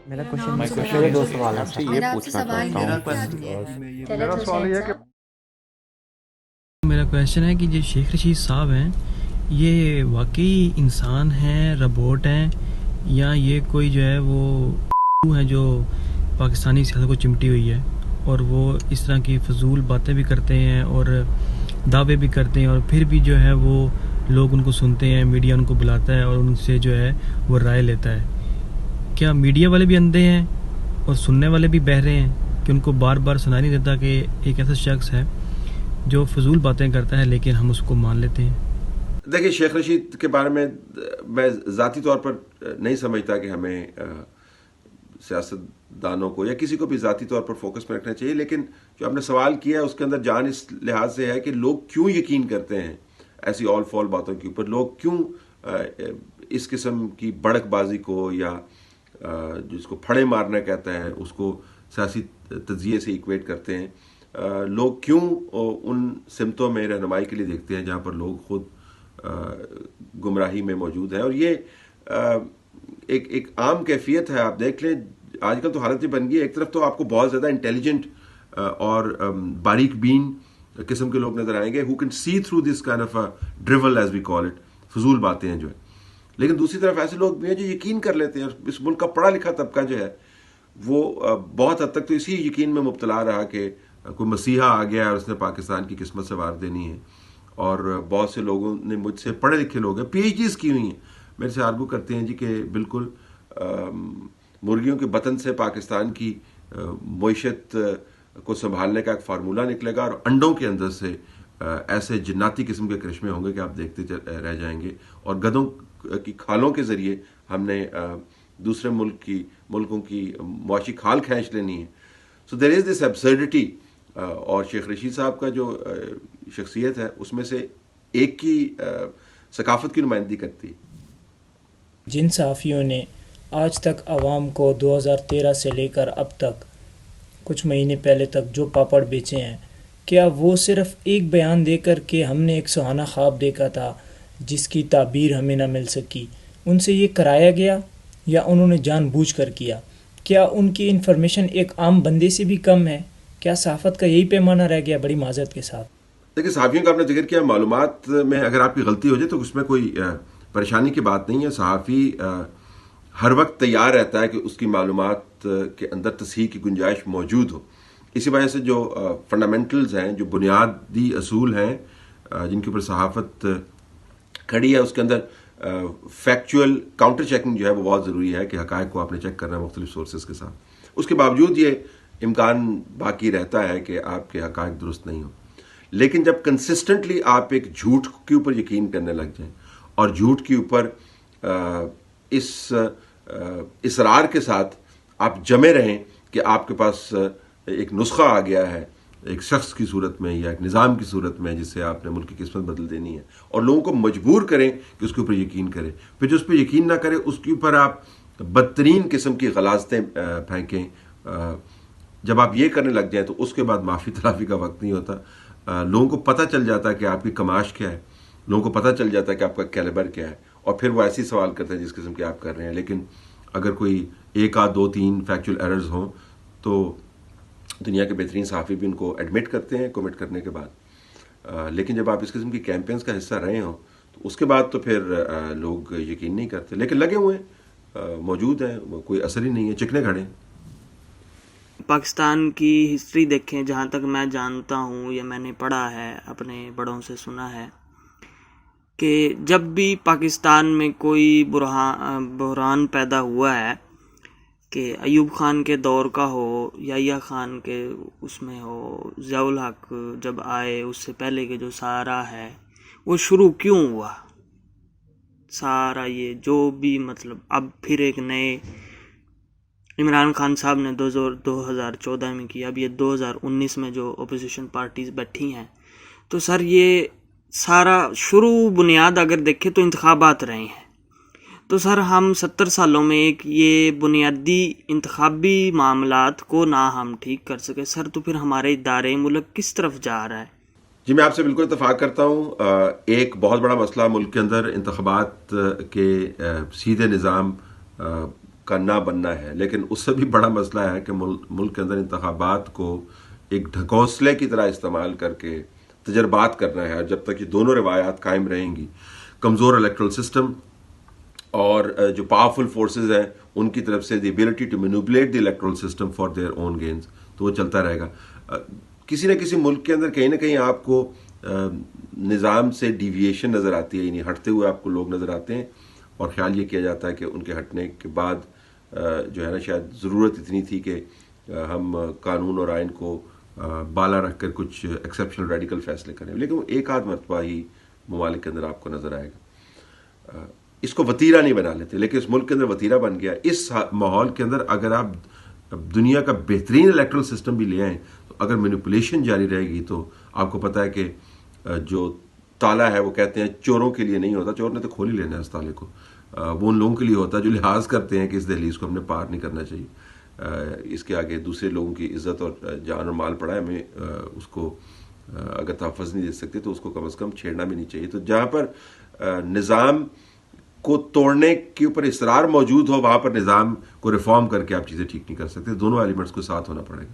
میرا My question question میرے is دو سوال میں ہیں آپ سے سر. یہ پوچھنا چاہتا میرا ہوں میرا سوال یہ ہے کہ میرا کویشچن ہے کہ جو شیخ رشید صاحب ہیں یہ واقعی انسان ہیں، روبوٹ ہیں، یا یہ کوئی جو ہے وہ ہے جو پاکستانی سیاست کو چمٹی ہوئی ہے اور وہ اس طرح کی فضول باتیں بھی کرتے ہیں اور دعوے بھی کرتے ہیں اور پھر بھی جو ہے وہ لوگ ان کو سنتے ہیں، میڈیا ان کو بلاتا ہے اور ان سے جو ہے وہ رائے لیتا ہے. کیا میڈیا والے بھی اندھے ہیں اور سننے والے بھی بہرے ہیں کہ ان کو بار بار سنائی نہیں دیتا کہ ایک ایسا شخص ہے جو فضول باتیں کرتا ہے لیکن ہم اس کو مان لیتے ہیں؟ دیکھیے، شیخ رشید کے بارے میں ذاتی طور پر نہیں سمجھتا کہ ہمیں سیاست دانوں کو یا کسی کو بھی ذاتی طور پر فوکس میں رکھنا چاہیے، لیکن جو آپ نے سوال کیا ہے اس کے اندر جان اس لحاظ سے ہے کہ لوگ کیوں یقین کرتے ہیں ایسی آل فال باتوں کے اوپر، لوگ کیوں اس قسم کی بڑک بازی کو یا جس کو پھڑے مارنا کہتا ہے اس کو سیاسی تجزیے سے ایکویٹ کرتے ہیں. لوگ کیوں ان سمتوں میں رہنمائی کے لیے دیکھتے ہیں جہاں پر لوگ خود گمراہی میں موجود ہیں. اور یہ ایک عام کیفیت ہے. آپ دیکھ لیں آج کل تو حالت یہ بن گئی ہے، ایک طرف تو آپ کو بہت زیادہ انٹیلیجنٹ اور باریک بین قسم کے لوگ نظر آئیں گے who can see through this kind of a drivel as we call it، فضول باتیں ہیں جو ہیں، لیکن دوسری طرف ایسے لوگ بھی ہیں جو یقین کر لیتے ہیں. اور اس ملک کا پڑھا لکھا طبقہ جو ہے وہ بہت حد تک تو اسی یقین میں مبتلا رہا کہ کوئی مسیحا آ گیا اور اس نے پاکستان کی قسمت سنوار دینی ہے. اور بہت سے لوگوں نے مجھ سے، پڑھے لکھے لوگ ہیں، پی ایچ ڈیز کی ہوئی ہیں، میرے سے آرگو کرتے ہیں جی کہ بالکل مرغیوں کے بطن سے پاکستان کی معیشت کو سنبھالنے کا ایک فارمولہ نکلے گا اور انڈوں کے اندر سے ایسے جناتی قسم کے کرشمے ہوں گے کہ آپ دیکھتے رہ جائیں گے. اور گدھوں کی کھالوں کے ذریعے ہم نے دوسرے ملکوں کی معاشی کھال کھینچ لینی ہے. سو دیر از دس ایبسرڈٹی. اور شیخ رشید صاحب کا جو شخصیت ہے اس میں سے ایک کی ثقافت کی نمائندگی کرتی. جن صحافیوں نے آج تک عوام کو 2013 سے لے کر اب تک کچھ مہینے پہلے تک جو پاپڑ بیچے ہیں، کیا وہ صرف ایک بیان دے کر کہ ہم نے ایک سہانا خواب دیکھا تھا جس کی تعبیر ہمیں نہ مل سکی، ان سے یہ کرایا گیا یا انہوں نے جان بوجھ کر کیا؟ کیا ان کی انفارمیشن ایک عام بندے سے بھی کم ہے؟ کیا صحافت کا یہی پیمانہ رہ گیا؟ بڑی معذرت کے ساتھ. دیکھیے، صحافیوں کا آپ نے ذکر کیا، معلومات میں اگر آپ کی غلطی ہو جائے تو اس میں کوئی پریشانی کی بات نہیں ہے. صحافی ہر وقت تیار رہتا ہے کہ اس کی معلومات کے اندر تصحیح کی گنجائش موجود ہو. اسی وجہ سے جو فنڈامنٹلز ہیں، جو بنیادی اصول ہیں جن کے اوپر صحافت کھڑی ہے، اس کے اندر فیکچوئل کاؤنٹر چیکنگ جو ہے وہ بہت ضروری ہے کہ حقائق کو آپ نے چیک کرنا ہے مختلف سورسز کے ساتھ. اس کے باوجود یہ امکان باقی رہتا ہے کہ آپ کے حقائق درست نہیں ہوں. لیکن جب کنسسٹنٹلی آپ ایک جھوٹ کے اوپر یقین کرنے لگ جائیں اور جھوٹ کے اوپر اس اصرار کے ساتھ آپ جمے رہیں کہ آپ کے پاس ایک نسخہ آ گیا ہے ایک شخص کی صورت میں یا ایک نظام کی صورت میں جس سے آپ نے ملک کی قسمت بدل دینی ہے، اور لوگوں کو مجبور کریں کہ اس کے اوپر یقین کریں، پھر جو اس پہ یقین نہ کرے اس کے اوپر آپ بدترین قسم کی غلاظتیں پھینکیں. جب آپ یہ کرنے لگ جائیں تو اس کے بعد معافی تلافی کا وقت نہیں ہوتا. لوگوں کو پتہ چل جاتا ہے کہ آپ کی کماش کیا ہے، لوگوں کو پتہ چل جاتا ہے کہ آپ کا کیلیبر کیا ہے، اور پھر وہ ایسی سوال کرتے ہیں جس قسم کے آپ کر رہے ہیں. لیکن اگر کوئی ایک آدھ دو تین فیکچوئل ایررز ہوں تو دنیا کے بہترین صحافی بھی ان کو ایڈمٹ کرتے ہیں کومٹ کرنے کے بعد. لیکن جب آپ اس قسم کی کیمپینز کا حصہ رہے ہوں تو اس کے بعد تو پھر لوگ یقین نہیں کرتے. لیکن لگے ہوئے ہیں، موجود ہیں، کوئی اثر ہی نہیں ہے، چکنے کھڑے ہیں. پاکستان کی ہسٹری دیکھیں، جہاں تک میں جانتا ہوں یا میں نے پڑھا ہے، اپنے بڑوں سے سنا ہے کہ جب بھی پاکستان میں کوئی بحران پیدا ہوا ہے، کہ ایوب خان کے دور کا ہو، یحییٰ خان کے اس میں ہو، ضیاء الحق جب آئے، اس سے پہلے کے جو سارا ہے وہ شروع کیوں ہوا، سارا یہ جو بھی مطلب اب پھر ایک نئے عمران خان صاحب نے 2014 میں کیا، اب یہ 2019 میں جو اپوزیشن پارٹیز بیٹھی ہیں، تو سر یہ سارا شروع بنیاد اگر دیکھیں تو انتخابات رہے ہیں. تو سر ہم 70 سالوں میں ایک یہ بنیادی انتخابی معاملات کو نہ ہم ٹھیک کر سکے سر، تو پھر ہمارے ادارے ملک کس طرف جا رہا ہے؟ جی، میں آپ سے بالکل اتفاق کرتا ہوں. ایک بہت بڑا مسئلہ ملک کے اندر انتخابات کے سیدھے نظام کا نہ بننا ہے، لیکن اس سے بھی بڑا مسئلہ ہے کہ ملک کے اندر انتخابات کو ایک ڈھکوسلے کی طرح استعمال کر کے تجربات کرنا ہے، اور جب تک یہ دونوں روایات قائم رہیں گی، کمزور الیکٹرل سسٹم اور جو پاورفل فورسز ہیں ان کی طرف سے the ability to manipulate the electoral system for their own gains, تو وہ چلتا رہے گا. کسی نہ کسی ملک کے اندر کہیں نہ کہیں آپ کو نظام سے ڈیویشن نظر آتی ہے، یعنی ہٹتے ہوئے آپ کو لوگ نظر آتے ہیں، اور خیال یہ کیا جاتا ہے کہ ان کے ہٹنے کے بعد جو ہے نا شاید ضرورت اتنی تھی کہ ہم قانون اور آئین کو بالا رکھ کر کچھ ایکسیپشنل ریڈیکل فیصلے کریں، لیکن وہ ایک آدھ مرتبہ ہی ممالک کے اندر آپ کو نظر آئے گا. اس کو وتیرہ نہیں بنا لیتے، لیکن اس ملک کے اندر وتیرہ بن گیا. اس ماحول کے اندر اگر آپ دنیا کا بہترین الیکٹرل سسٹم بھی لے آئیں، تو اگر مینیپولیشن جاری رہے گی تو آپ کو پتہ ہے کہ جو تالا ہے وہ کہتے ہیں چوروں کے لیے نہیں ہوتا، چور نے تو کھول ہی لینا ہے اس تالے کو، وہ ان لوگوں کے لیے ہوتا ہے جو لحاظ کرتے ہیں کہ اس دہلیز کو ہم نے پار نہیں کرنا چاہیے. اس کے آگے دوسرے لوگوں کی عزت اور جان اور مال پڑا ہے، ہمیں اس کو اگر تحفظ نہیں دے سکتے تو اس کو کم از کم چھیڑنا بھی نہیں چاہیے. تو جہاں پر نظام کو توڑنے کے اوپر اصرار موجود ہو، وہاں پر نظام کو ریفارم کر کے آپ چیزیں ٹھیک نہیں کر سکتے. دونوں ایلیمنٹس کو ساتھ ہونا پڑے گا.